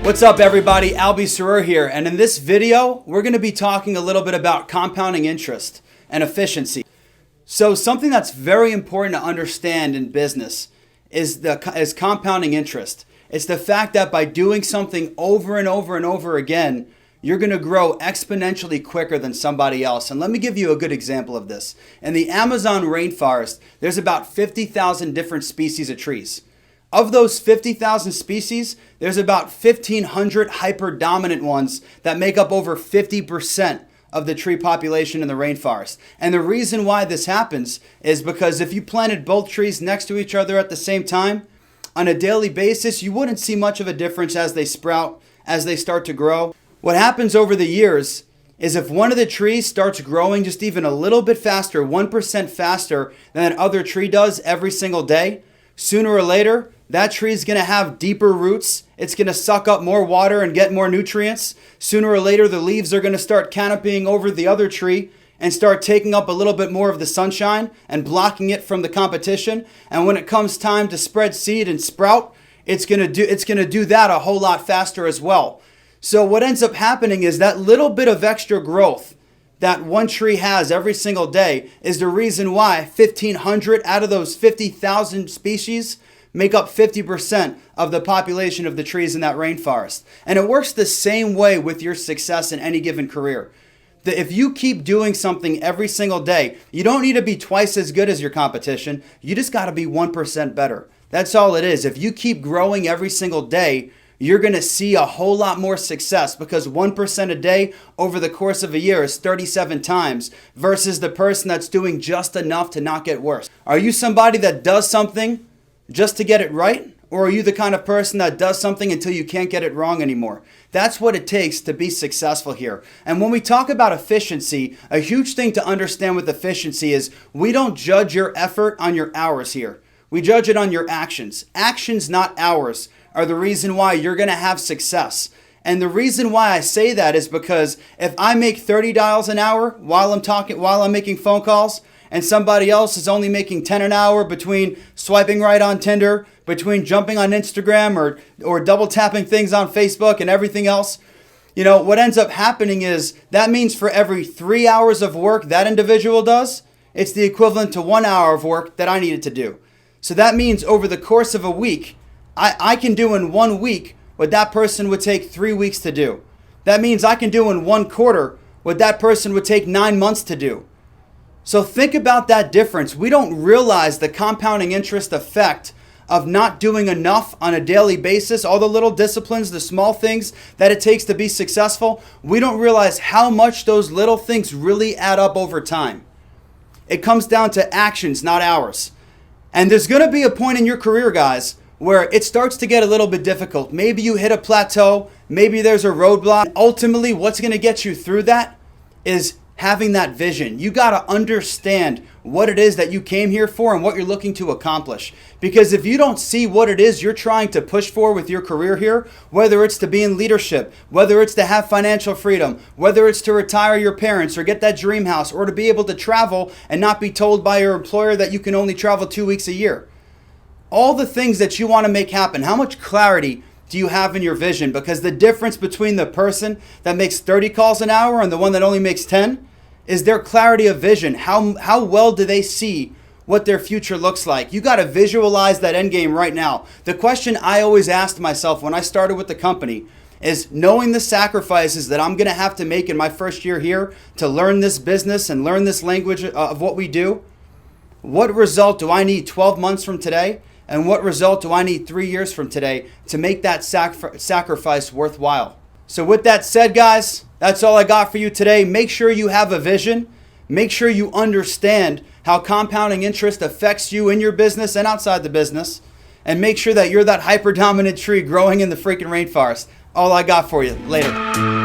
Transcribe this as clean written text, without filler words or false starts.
What's up everybody, Albie Sarer here, and in this video, we're going to be talking a little bit about compounding interest and efficiency. So something that's very important to understand in business is compounding interest. It's the fact that by doing something over and over and over again, you're going to grow exponentially quicker than somebody else. And let me give you a good example of this. In the Amazon rainforest, there's about 50,000 different species of trees. Of those 50,000 species, there's about 1,500 hyper-dominant ones that make up over 50% of the tree population in the rainforest. And the reason why this happens is because if you planted both trees next to each other at the same time, on a daily basis, you wouldn't see much of a difference as they sprout, as they start to grow. What happens over the years is if one of the trees starts growing just even a little bit faster, 1% faster than that other tree does every single day, sooner or later, that tree is going to have deeper roots. It's going to suck up more water and get more nutrients. Sooner or later, the leaves are going to start canopying over the other tree and start taking up a little bit more of the sunshine and blocking it from the competition. And when it comes time to spread seed and sprout, it's going to do that a whole lot faster as well. So what ends up happening is that little bit of extra growth that one tree has every single day is the reason why 1,500 out of those 50,000 species make up 50% of the population of the trees in that rainforest. And it works the same way with your success in any given career. That if you keep doing something every single day, you don't need to be twice as good as your competition. You just got to be 1% better. That's all it is. If you keep growing every single day, you're going to see a whole lot more success because 1% a day over the course of a year is 37 times versus the person that's doing just enough to not get worse. Are you somebody that does something just to get it right? Or are you the kind of person that does something until you can't get it wrong anymore? That's what it takes to be successful here. And when we talk about efficiency, a huge thing to understand with efficiency is we don't judge your effort on your hours here. We judge it on your actions. Actions, not hours, are the reason why you're going to have success. And the reason why I say that is because if I make $30 an hour while I'm making phone calls, and somebody else is only making 10 an hour between swiping right on Tinder, between jumping on Instagram or double tapping things on Facebook and everything else, what ends up happening is that means for every 3 hours of work that individual does, it's the equivalent to 1 hour of work that I needed to do. So that means over the course of a week, I can do in 1 week what that person would take 3 weeks to do. That means I can do in 1 quarter what that person would take 9 months to do. So think about that difference. We don't realize the compounding interest effect of not doing enough on a daily basis, all the little disciplines, the small things that it takes to be successful. We don't realize how much those little things really add up over time. It comes down to actions, not hours. And there's going to be a point in your career, guys, where it starts to get a little bit difficult. Maybe you hit a plateau, maybe there's a roadblock. Ultimately, what's going to get you through that is having that vision. You got to understand what it is that you came here for and what you're looking to accomplish. Because if you don't see what it is you're trying to push for with your career here, whether it's to be in leadership, whether it's to have financial freedom, whether it's to retire your parents or get that dream house, or to be able to travel and not be told by your employer that you can only travel 2 weeks a year. All the things that you want to make happen, how much clarity do you have in your vision? Because the difference between the person that makes 30 calls an hour and the one that only makes 10 is their clarity of vision. How well do they see what their future looks like? You got to visualize that end game right now. The question I always asked myself when I started with the company is, knowing the sacrifices that I'm going to have to make in my first year here to learn this business and learn this language of what we do, what result do I need 12 months from today? And what result do I need 3 years from today to make that sacrifice worthwhile? So with that said, guys, that's all I got for you today. Make sure you have a vision. Make sure you understand how compounding interest affects you in your business and outside the business. And make sure that you're that hyper-dominant tree growing in the freaking rainforest. All I got for you. Later.